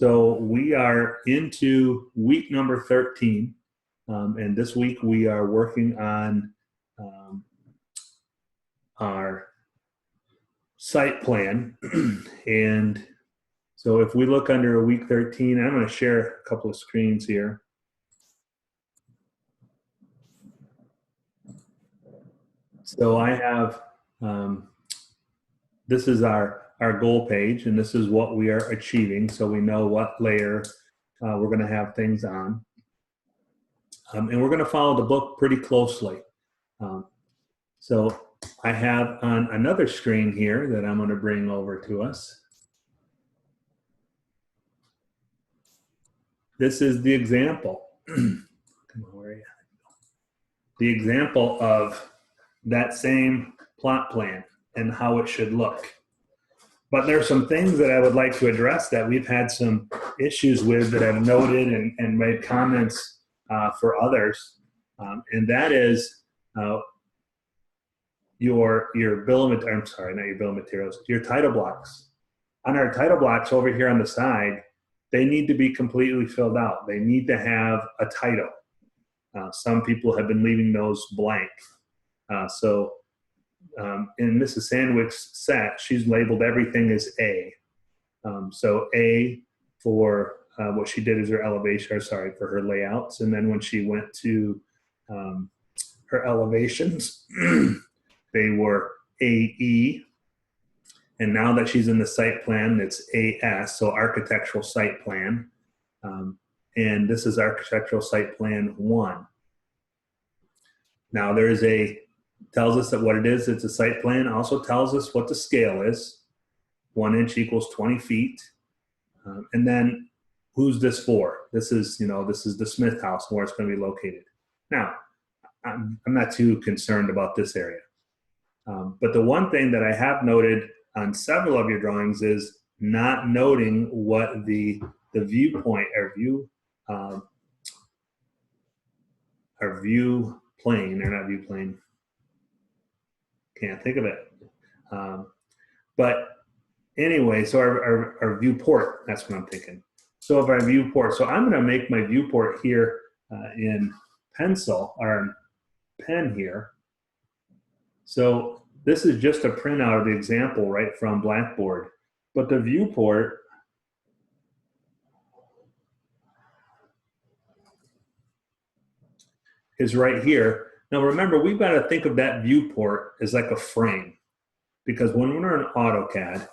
So we are into week number 13, and this week we are working on our site plan. And so if we look under week 13, I'm going to share a couple of screens here. So I have, this is our goal page, and this is what we are achieving, so we know what layer we're going to have things on. And we're going to follow the book pretty closely. So I have on another screen here that I'm going to bring over to us. This is the example. Come on, where are you? The example of that same plot plan and how it should look. But there's some things that I would like to address that we've had some issues with that I've noted and made comments for others. And that is your bill of, I'm sorry, not your bill of materials, your title blocks. On our title blocks over here on the side, they need to be completely filled out. They need to have a title. Some people have been leaving those blank. In Mrs. Sandwich's set, she's labeled everything as A. So A for what she did as her elevation, or sorry, for her layouts. And then when she went to her elevations, they were AE. And now that she's in the site plan, it's AS, so architectural site plan. And this is architectural site plan 1. Now there is tells us that what it is, it's a site plan, also tells us what the scale is. 1 inch equals 20 feet. And then who's this for? This is the Smith house where it's going to be located. Now, I'm not too concerned about this area. But the one thing that I have noted on several of your drawings is not noting what the viewpoint or view plane, or not view plane, can't think of it. But anyway, so our viewport, that's what I'm thinking. So of our viewport, so I'm going to make my viewport here in pencil, or in pen here. So this is just a printout of the example right from Blackboard. But the viewport is right here. Now remember, we've got to think of that viewport as like a frame, because when we're in AutoCAD,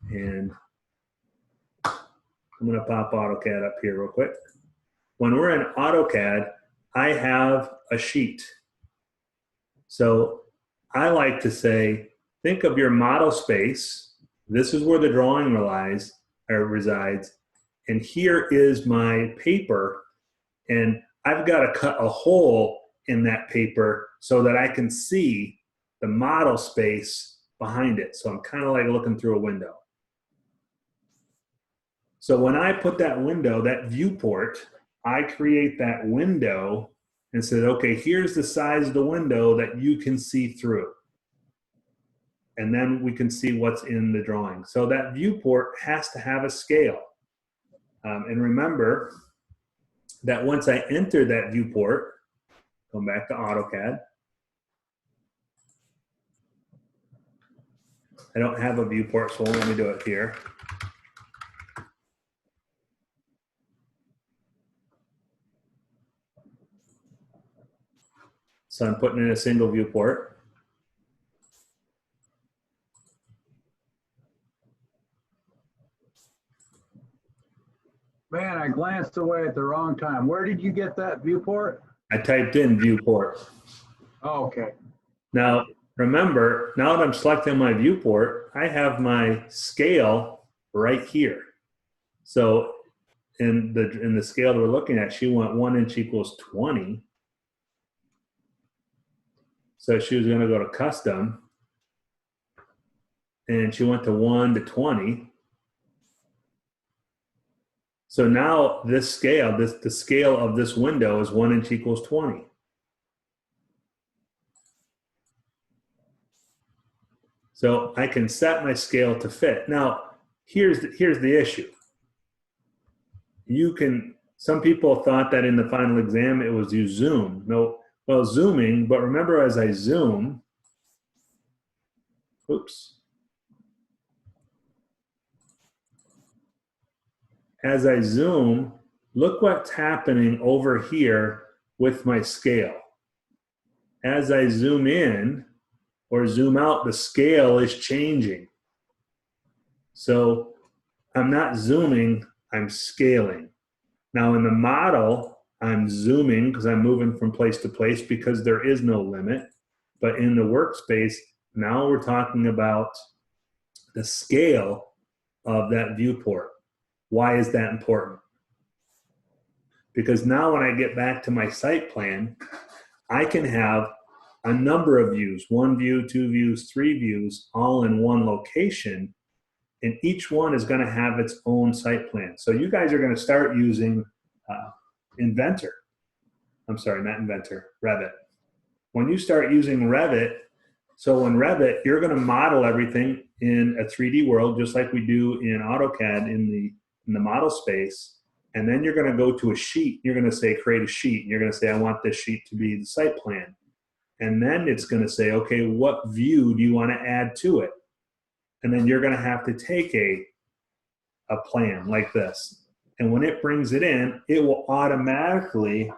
and I'm going to pop AutoCAD up here real quick. When we're in AutoCAD, I have a sheet. So I like to say, think of your model space. This is where the drawing resides. And here is my paper. And I've got to cut a hole in that paper so that I can see the model space behind it. So I'm kind of like looking through a window. So when I put that window, that viewport, I create that window and said, okay, here's the size of the window that you can see through. And then we can see what's in the drawing. So that viewport has to have a scale. And remember that once I enter that viewport, come back to AutoCAD. I don't have a viewport, so let me do it here. So I'm putting in a single viewport. Man, I glanced away at the wrong time. Where did you get that viewport? I typed in viewport. Oh, okay. Now, remember, now that I'm selecting my viewport, I have my scale right here. So in the scale that we're looking at, she went 1 inch equals 20. So she was going to go to custom, and she went to 1 to 20. So now this scale, the scale of this window is 1 inch equals 20. So I can set my scale to fit. Now, here's the issue. some people thought that in the final exam it was you zoom. No, well, zooming, but remember as I zoom, oops. As I zoom, look what's happening over here with my scale. As I zoom in or zoom out, the scale is changing. So I'm not zooming, I'm scaling. Now in the model, I'm zooming because I'm moving from place to place because there is no limit. But in the workspace, now we're talking about the scale of that viewport. Why is that important? Because now when I get back to my site plan, I can have a number of views, 1 view, 2 views, 3 views, all in one location, and each one is going to have its own site plan. So you guys are going to start using Inventor. I'm sorry, not Inventor, Revit. When you start using Revit, so in Revit, you're going to model everything in a 3D world, just like we do in AutoCAD in the model space. And then you're going to go to a sheet. You're going to say, create a sheet. And you're going to say, I want this sheet to be the site plan. And then it's going to say, okay, what view do you want to add to it? And then you're going to have to take a plan like this. And when it brings it in, it will automatically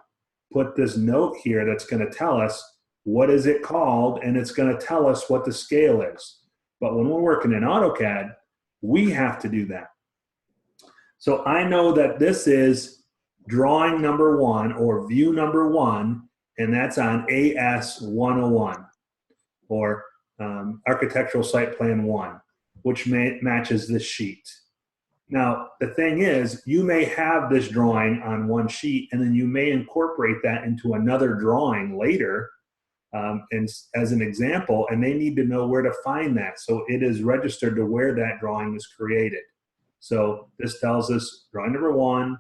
put this note here that's going to tell us what is it called, and it's going to tell us what the scale is. But when we're working in AutoCAD, we have to do that. So I know that this is drawing number 1 or view number 1, and that's on AS101 or Architectural Site Plan 1, which matches this sheet. Now, the thing is, you may have this drawing on one sheet, and then you may incorporate that into another drawing later, and as an example, and they need to know where to find that. So it is registered to where that drawing is created. So this tells us drawing number 1,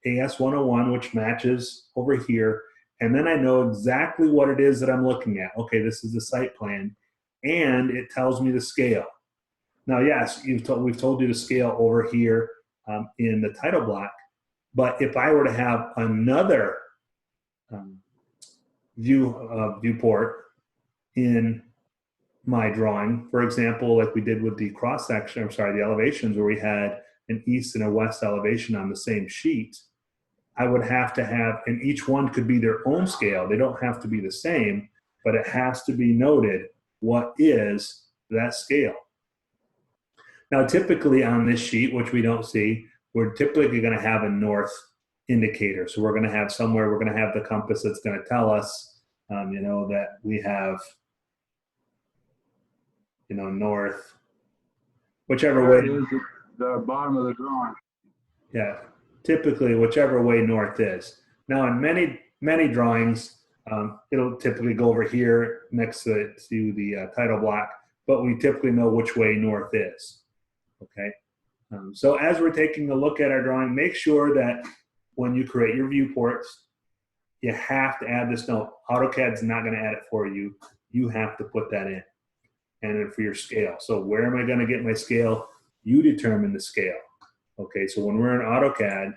AS101, which matches over here. And then I know exactly what it is that I'm looking at. Okay, this is the site plan, and it tells me the scale. Now, yes, we've told you to scale over here in the title block, but if I were to have another viewport in my drawing, for example, like we did with the cross section, the elevations, where we had an east and a west elevation on the same sheet, I would have to have, and each one could be their own scale. They don't have to be the same, but it has to be noted what is that scale. Now, typically on this sheet, which we don't see, we're typically going to have a north indicator. So we're going to have somewhere, we're going to have the compass that's going to tell us, that we have, north, whichever way. It is at the bottom of the drawing. Yeah, typically whichever way north is. Now, in many drawings, it'll typically go over here next to the title block, but we typically know which way north is. Okay, so as we're taking a look at our drawing, make sure that when you create your viewports, you have to add this note. AutoCAD's not going to add it for you. You have to put that in. And then for your scale. So where am I going to get my scale? You determine the scale. Okay, so when we're in AutoCAD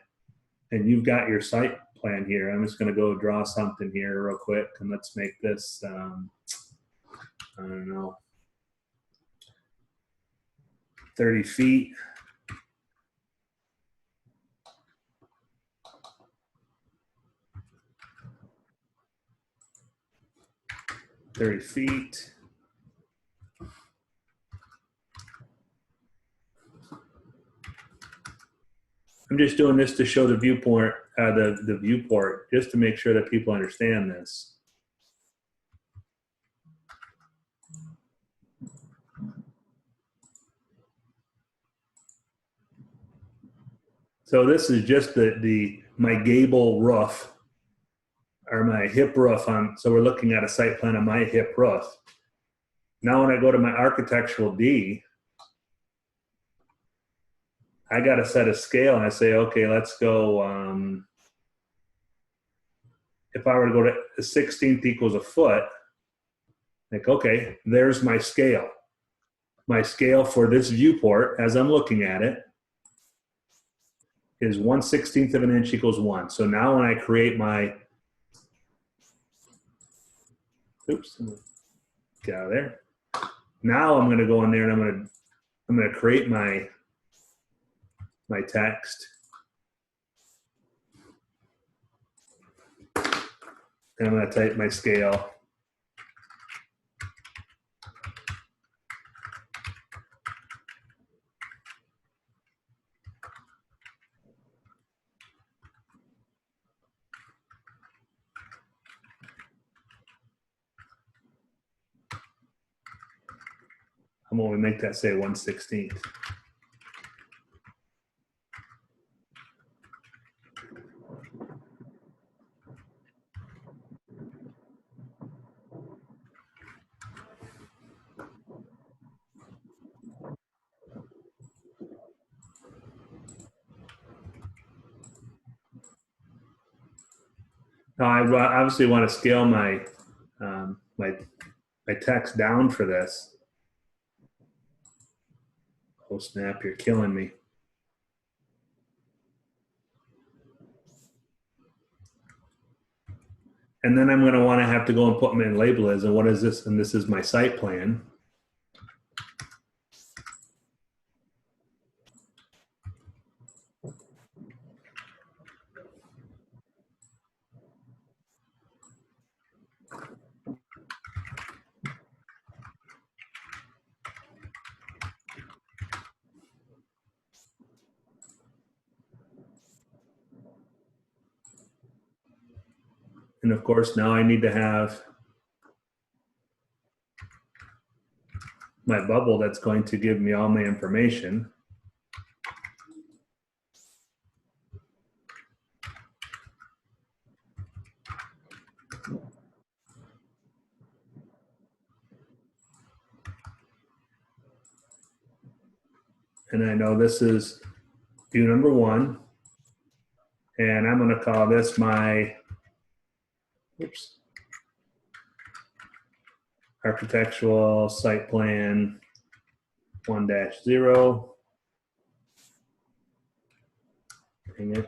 and you've got your site plan here, I'm just going to go draw something here real quick, and let's make this, I don't know, 30 feet. I'm just doing this to show the viewport, the viewport, just to make sure that people understand this. So this is just my gable roof, or my hip roof on. So we're looking at a site plan of my hip roof. Now when I go to my architectural D, I got to set a scale, and I say, okay, let's go. If I were to go to a 16th equals a foot, like, okay, there's my scale. My scale for this viewport, as I'm looking at it, is 1/16 of an inch equals 1. So now when I create my, oops, get out of there. Now I'm going to go in there and I'm going to create my text. And I'm going to type my scale. I'm going to make that say 1/16. Now I obviously want to scale my my text down for this. Oh snap! You're killing me. And then I'm going to want to have to go and put them in label as, and what is this? And this is my site plan. And of course, now I need to have my bubble that's going to give me all my information. And I know this is view number 1. And I'm going to call this my, oops, architectural site plan 1-0. Dang it.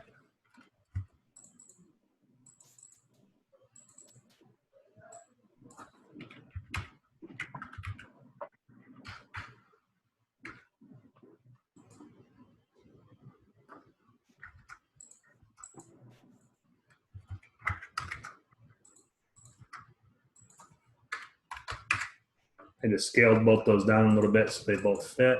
I just scaled both those down a little bit so they both fit.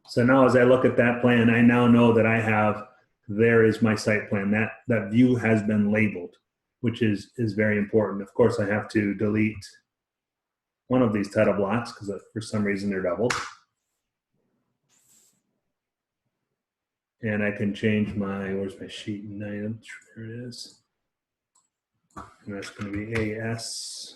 So now as I look at that plan, I now know that I have, there is my site plan. That view has been labeled, which is very important. Of course, I have to delete one of these title blocks because for some reason they're doubled. And I can change my, where's my sheet and items? There it is. And that's going to be AS.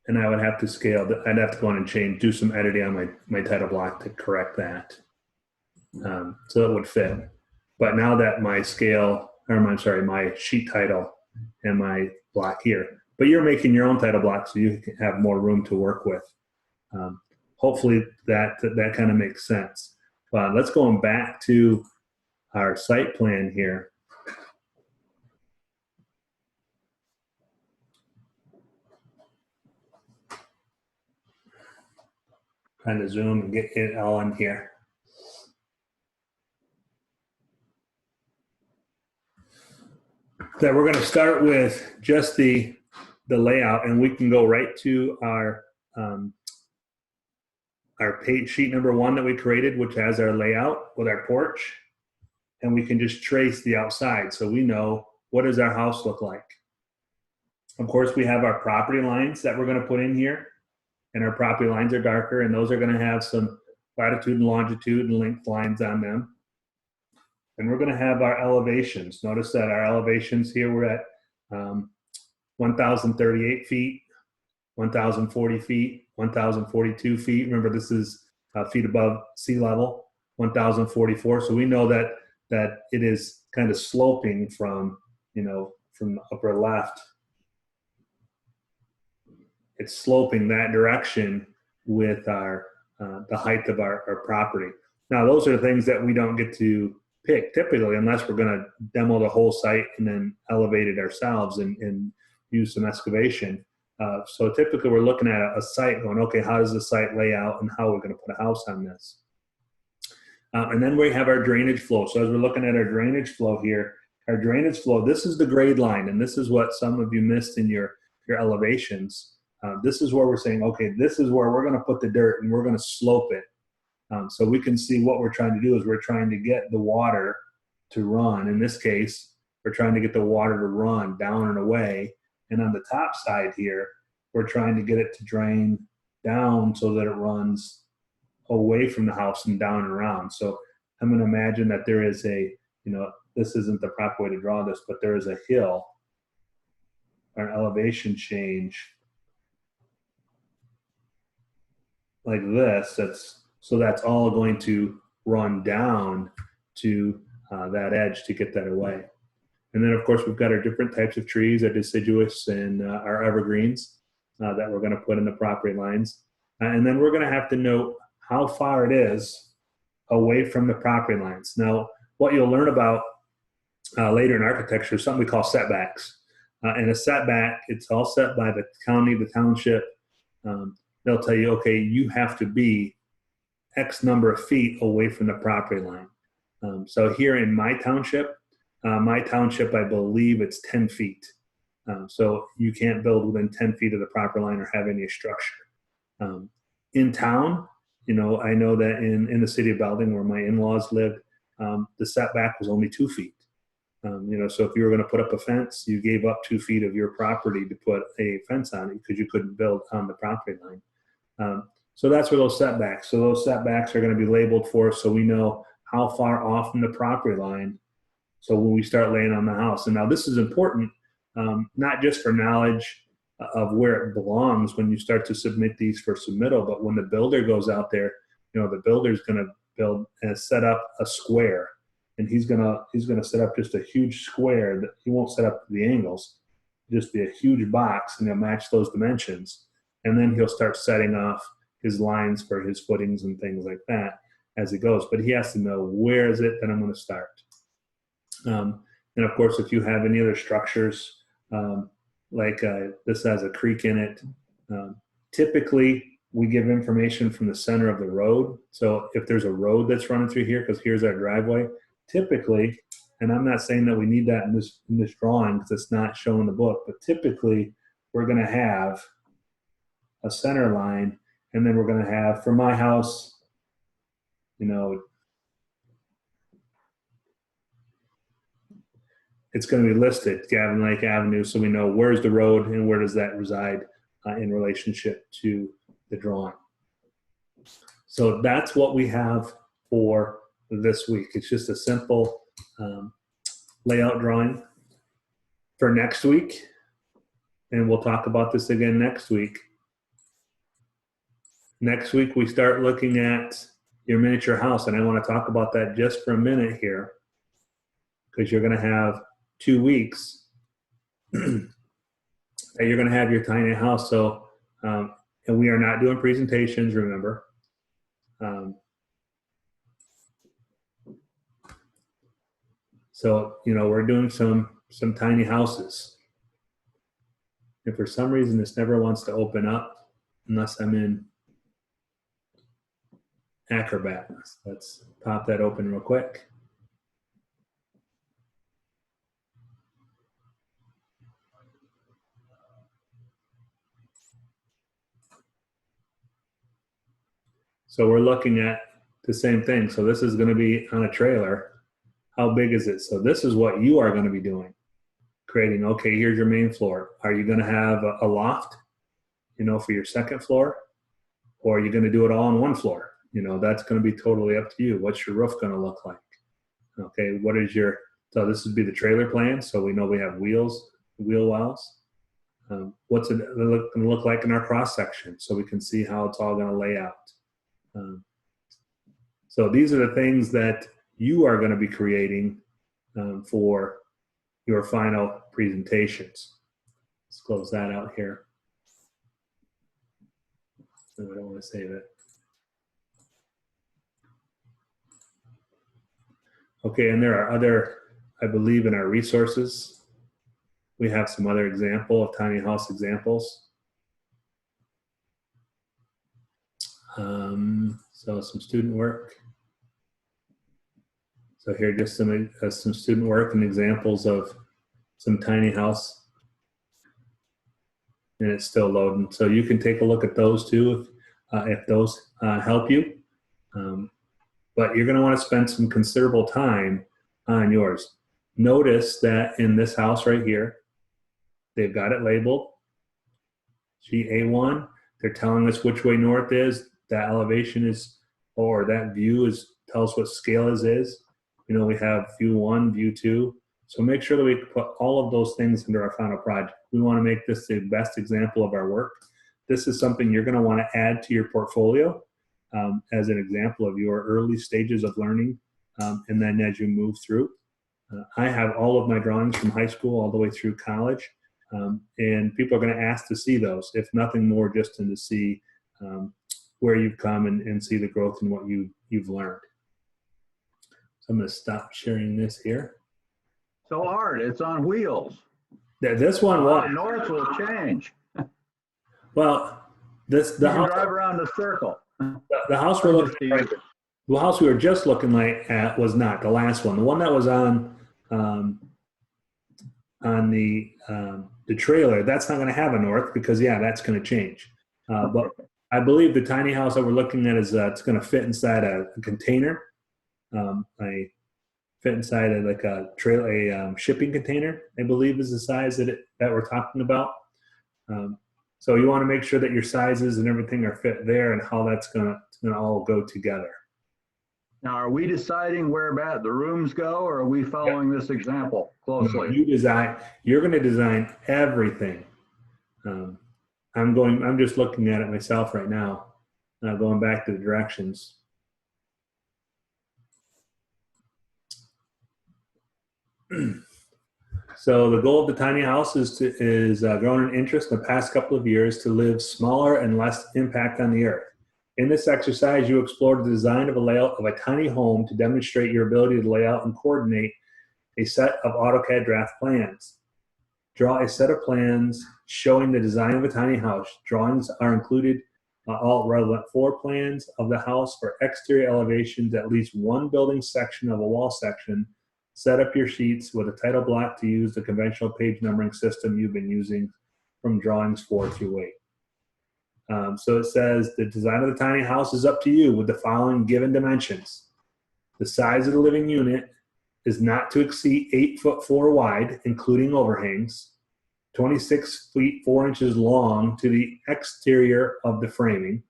And I would have to scale, I'd have to go in and change, do some editing on my title block to correct that. So it would fit. But now that my scale, or I'm sorry, my sheet title and my block here, but you're making your own title block so you can have more room to work with. Hopefully that kind of makes sense. Let's go back to our site plan here. Trying to zoom and get it all in here. So we're going to start with just the layout, and we can go right to our page sheet number 1 that we created, which has our layout with our porch, and we can just trace the outside so we know what does our house look like. Of course, we have our property lines that we're going to put in here, and our property lines are darker, and those are going to have some latitude and longitude and length lines on them. And we're going to have our elevations. Notice that our elevations here, we're at 1,038 feet, 1,040 feet, 1,042 feet. Remember, this is feet above sea level, 1,044. So we know that it is kind of sloping from, from the upper left. It's sloping that direction with our the height of our property. Now, those are things that we don't get to pick typically, unless we're going to demo the whole site and then elevate it ourselves and use some excavation. So typically we're looking at a site going, okay, how does the site lay out and how we're going to put a house on this? And then we have our drainage flow. So as we're looking at our drainage flow here, our drainage flow, this is the grade line, and this is what some of you missed in your elevations. This is where we're saying, okay, this is where we're going to put the dirt and we're going to slope it. So we can see what we're trying to do is we're trying to get the water to run. In this case, we're trying to get the water to run down and away. And on the top side here, we're trying to get it to drain down so that it runs away from the house and down and around. So I'm going to imagine that there is a, this isn't the proper way to draw this, but there is a hill or an elevation change like this. That's all going to run down to that edge to get that away. And then, of course, we've got our different types of trees, our deciduous and our evergreens that we're going to put in the property lines. And then we're going to have to note how far it is away from the property lines. Now, what you'll learn about later in architecture is something we call setbacks. And a setback, it's all set by the county, the township. They'll tell you, okay, you have to be X number of feet away from the property line. So here in my township, I believe it's 10 feet. So you can't build within 10 feet of the property line or have any structure. In town, I know that in the city of Belding, where my in-laws lived, the setback was only 2 feet. So if you were going to put up a fence, you gave up 2 feet of your property to put a fence on it because you couldn't build on the property line. So that's where those setbacks. So those setbacks are going to be labeled for us so we know how far off from the property line. So when we start laying on the house. And now this is important, not just for knowledge of where it belongs when you start to submit these for submittal, but when the builder goes out there, the builder's going to build and set up a square. And he's gonna set up just a huge square that he won't set up the angles, just be a huge box, and he'll match those dimensions. And then he'll start setting off his lines for his footings and things like that as he goes. But he has to know, where is it that I'm going to start? And of course, if you have any other structures, like this has a creek in it, typically we give information from the center of the road. So if there's a road that's running through here, because here's our driveway, typically, and I'm not saying that we need that in this drawing because it's not shown in the book, but typically we're going to have a center line, and then we're going to have, for my house, it's going to be listed Gavin Lake Avenue, so we know where's the road and where does that reside in relationship to the drawing. So that's what we have for this week. It's just a simple layout drawing for next week, and we'll talk about this again next week. Next week we start looking at your miniature house, and I want to talk about that just for a minute here, because you're going to have 2 weeks that you're going to have your tiny house. So and we are not doing presentations, remember. So, we're doing some tiny houses. And for some reason, this never wants to open up unless I'm in Acrobat. Let's pop that open real quick. So we're looking at the same thing. So this is going to be on a trailer. How big is it? So this is what you are going to be doing. Creating, okay, here's your main floor. Are you going to have a loft, for your second floor? Or are you going to do it all on one floor? That's going to be totally up to you. What's your roof going to look like? Okay, what is your, so this would be the trailer plan. So we know we have wheels, wheel wells. What's it going to look like in our cross section, so we can see how it's all going to lay out. So these are the things that you are going to be creating for your final presentations. Let's close that out here. No, I don't want to save it. Okay, and there are other, I believe in our resources, we have some other example of tiny house examples. So some student work. So here just some student work and examples of some tiny house. And it's still loading. So you can take a look at those too if those help you. But you're going to want to spend some considerable time on yours. Notice that in this house right here, they've got it labeled sheet A1. They're telling us which way north is. That elevation is, or that view is, tells what scale is. You know, we have view 1, view 2. So make sure that we put all of those things into our final project. We want to make this the best example of our work. This is something you're going to want to add to your portfolio as an example of your early stages of learning, and then as you move through. I have all of my drawings from high school all the way through college, and people are going to ask to see those, if nothing more, just to see where you've come and see the growth in what you've learned. So I'm going to stop sharing this here. So Art, it's on wheels. This one was. North will change. Well, the house, drive around the circle. The house we're looking at, the house we were just looking at was not the last one. The one that was on the trailer, that's not going to have a north because that's going to change. But I believe the tiny house that we're looking at is it's going to fit inside a container. Fit inside of like a shipping container, I believe is the size that we're talking about. So you want to make sure that your sizes and everything are fit there and how that's gonna all go together. Now, are we deciding where the rooms go, or are we following this example closely? No, you're going to design everything. I'm just looking at it myself right now, going back to the directions. So the goal of the tiny house is grown in interest in the past couple of years to live smaller and less impact on the earth. In this exercise, you explore the design of a layout of a tiny home to demonstrate your ability to lay out and coordinate a set of AutoCAD draft plans. Draw a set of plans showing the design of a tiny house. Drawings are included all relevant floor plans of the house for exterior elevations, at least one building section of a wall section. Set up your sheets with a title block to use the conventional page numbering system you've been using from drawings 4 through 8. So it says the design of the tiny house is up to you with the following given dimensions. The size of the living unit is not to exceed 8 foot 4 wide, including overhangs, 26 feet 4 inches long to the exterior of the framing.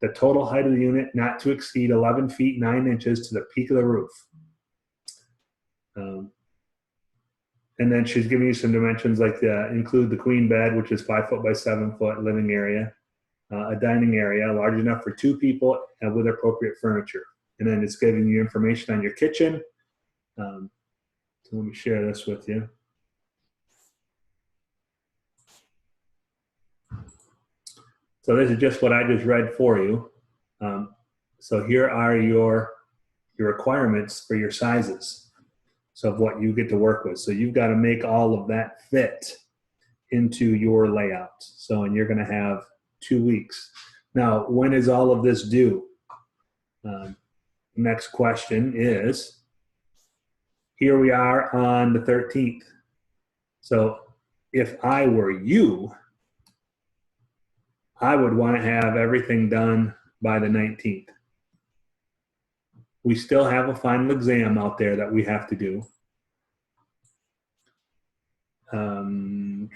The total height of the unit not to exceed 11 feet 9 inches to the peak of the roof. And then she's giving you some dimensions like include the queen bed, which is 5 foot by 7 foot living area, a dining area large enough for 2 people and with appropriate furniture. And then it's giving you information on your kitchen. So let me share this with you. So this is just what I just read for you. So here are your requirements for your sizes. So of what you get to work with. So you've got to make all of that fit into your layout. So, and you're going to have 2 weeks. Now, when is all of this due? Next question is, here we are on the 13th. So if I were you, I would want to have everything done by the 19th. We still have a final exam out there that we have to do. I'm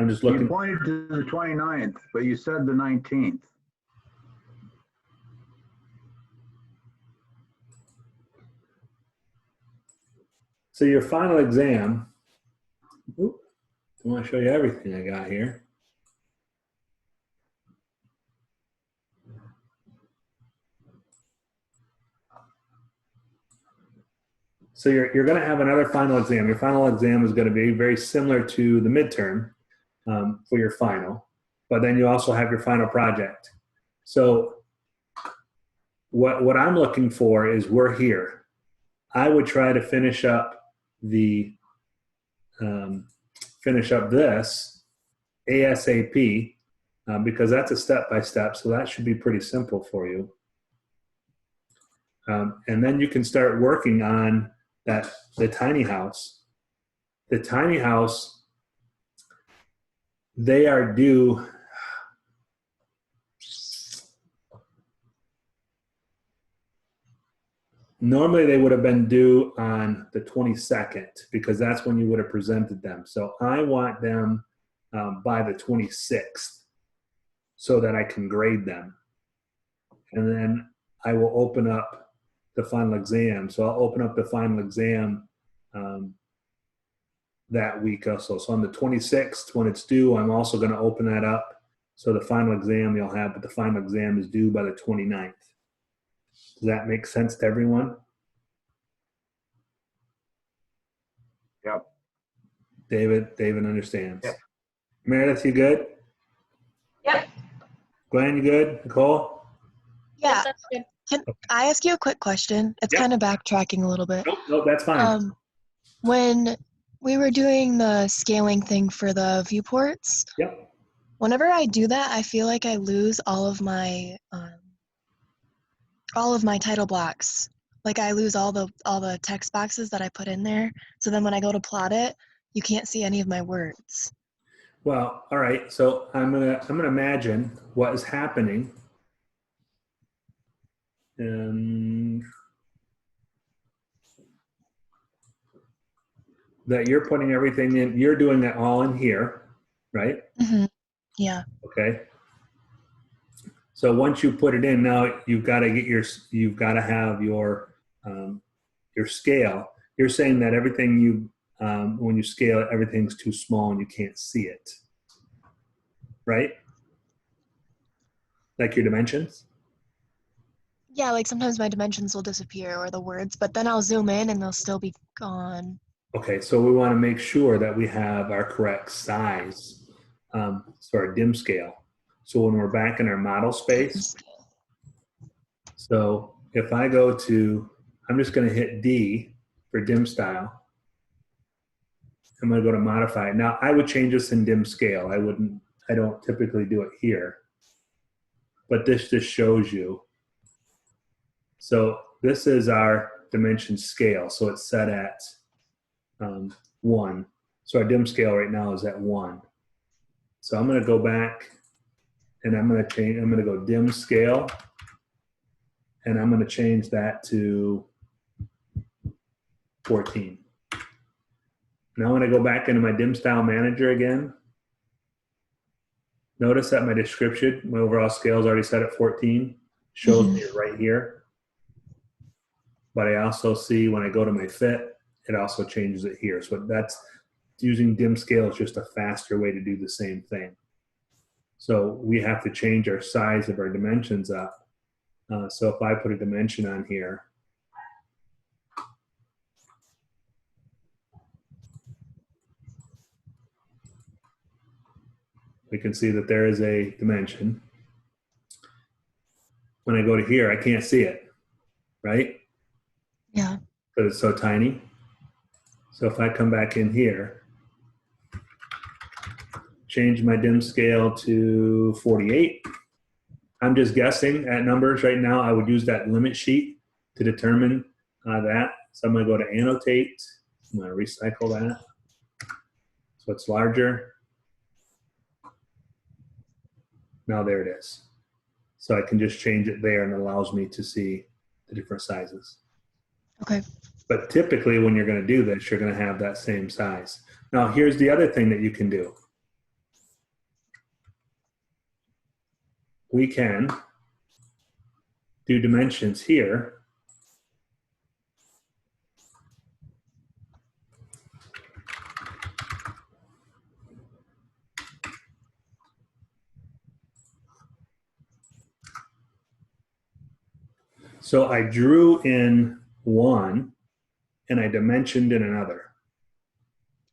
just looking. You pointed to the 29th, but you said the 19th. So your final exam, oop, I want to show you everything I got here. So you're going to have another final exam. Your final exam is going to be very similar to the midterm for your final, but then you also have your final project. So what I'm looking for is we're here. I would try to finish up the this ASAP because that's a step-by-step, so that should be pretty simple for you. And then you can start working on the tiny house. The tiny house, they are due. Normally they would have been due on the 22nd because that's when you would have presented them. So I want them by the 26th so that I can grade them. And then I will open up the final exam. So I'll open up the final exam that week also. So on the 26th, when it's due, I'm also going to open that up. So the final exam you'll have, but the final exam is due by the 29th. Does that make sense to everyone? Yep. David understands. Yep. Meredith, you good? Yep. Glenn, you good? Nicole? Yeah. That's good. Can I ask you a quick question? It's Yep. kind of backtracking a little bit. Nope, that's fine. When we were doing the scaling thing for the viewports, Yep. whenever I do that, I feel like I lose all of my title blocks. Like I lose all the text boxes that I put in there. So then when I go to plot it, you can't see any of my words. Well, all right. So I'm gonna imagine what is happening, and that you're putting everything in. You're doing it all in here, right? Mm-hmm. Yeah. Okay. So once you put it in, now you've got to have your scale. You're saying that everything when you scale it, everything's too small and you can't see it, right? Like your dimensions? Yeah, like sometimes my dimensions will disappear or the words, but then I'll zoom in and they'll still be gone. Okay, so we want to make sure that we have our correct size, so our dim scale. So when we're back in our model space, so if I go to, I'm just going to hit D for dim style. I'm going to go to modify. Now I would change this in dim scale. I don't typically do it here, but this just shows you. So this is our dimension scale. So it's set at 1. So our dim scale right now is at 1. So I'm going to go back and I'm going to go dim scale, and I'm going to change that to 14. Now when I go back into my dim style manager again, notice that my description, my overall scale is already set at 14, shows me right here. But I also see when I go to my fit, it also changes it here. So that's using dim scale is just a faster way to do the same thing. So we have to change our size of our dimensions up. So if I put a dimension on here, we can see that there is a dimension. When I go to here, I can't see it, right? Yeah. Because it's so tiny. So if I come back in here, change my dim scale to 48. I'm just guessing at numbers right now. I would use that limit sheet to determine that. So I'm going to go to annotate. I'm going to recycle that. So it's larger. Now there it is. So I can just change it there, and it allows me to see the different sizes. Okay. But typically when you're going to do this, you're going to have that same size. Now here's the other thing that you can do. We can do dimensions here. So I drew in one and I dimensioned in another.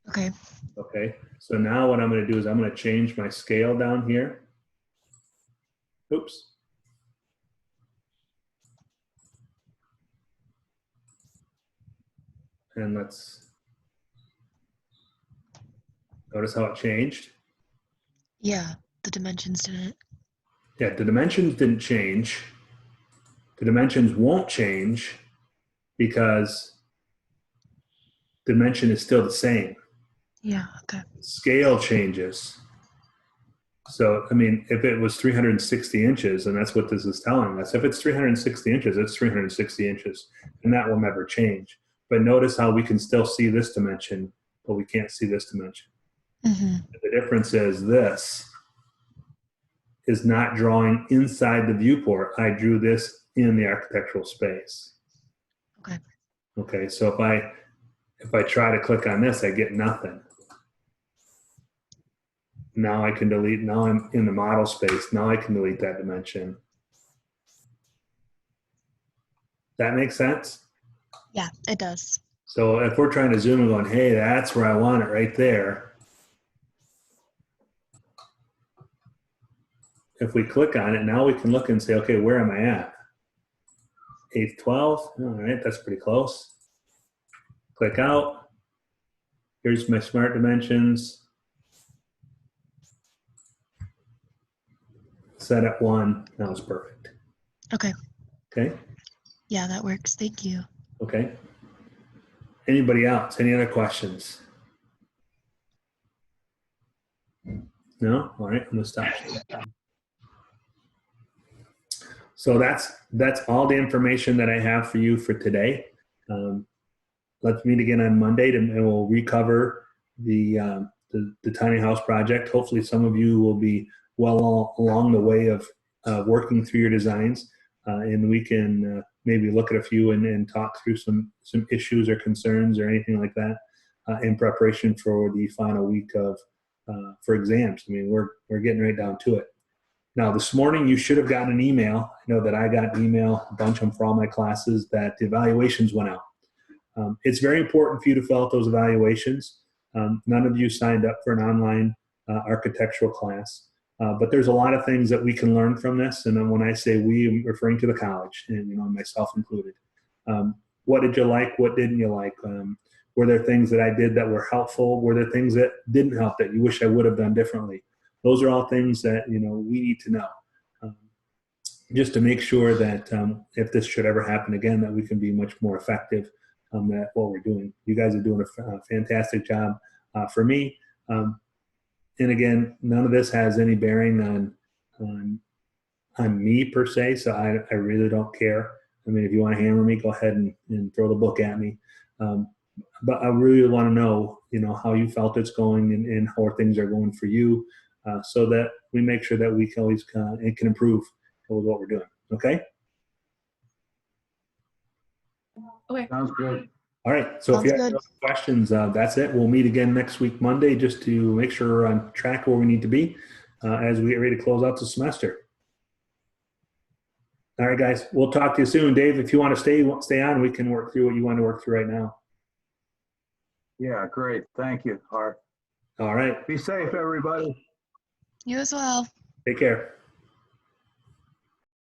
Okay. Okay, so now what I'm going to do is I'm going to change my scale down here. Oops. And let's notice how it changed. Yeah, the dimensions didn't. Yeah, the dimensions didn't change. The dimensions won't change because the dimension is still the same. Yeah, okay. Scale changes. So, I mean, if it was 360 inches, and that's what this is telling us, if it's 360 inches, it's 360 inches, and that will never change. But notice how we can still see this dimension, but we can't see this dimension. Mm-hmm. The difference is this is not drawing inside the viewport. I drew this in the architectural space. Okay. Okay, so if I try to click on this, I get nothing. Now I can delete, now I'm in the model space. Now I can delete that dimension. That makes sense? Yeah, it does. So if we're trying to zoom and going, hey, that's where I want it right there. If we click on it, now we can look and say, okay, where am I at? 8th, 12th, all right, that's pretty close. Click out. Here's my smart dimensions. Set at 1, now it's perfect. Okay. Okay, Yeah, that works. Thank you. okay. Anybody else? Any other questions? No? All right, I'm gonna stop. So that's all the information that I have for you for today. Let's meet again on Monday and we'll recover the tiny house project. Hopefully some of you will be well along the way of working through your designs, and we can maybe look at a few and talk through some issues or concerns or anything like that in preparation for the final week of for exams. I mean, we're getting right down to it. Now, this morning you should have gotten an email. I know that I got an email, a bunch of them for all my classes, that the evaluations went out. It's very important for you to fill out those evaluations. None of you signed up for an online architectural class, but there's a lot of things that we can learn from this. And then when I say we, I'm referring to the college, and myself included. What did you like? What didn't you like? Were there things that I did that were helpful? Were there things that didn't help that you wish I would have done differently? Those are all things that we need to know, just to make sure that if this should ever happen again, that we can be much more effective at what we're doing. You guys are doing a fantastic job for me. And again, none of this has any bearing on me per se, so I really don't care. I mean, if you want to hammer me, go ahead and throw the book at me. But I really want to know, how you felt it's going and how things are going for you, so that we make sure that we can always can improve with what we're doing. Okay? Okay. Sounds good. All right. So if you have Sounds no good. questions, that's it. We'll meet again next week, Monday, just to make sure we're on track where we need to be as we get ready to close out the semester. All right, guys. We'll talk to you soon. Dave, if you want to stay on, we can work through what you want to work through right now. Yeah, great. Thank you, Art. All right. Be safe, everybody. You as well. Take care.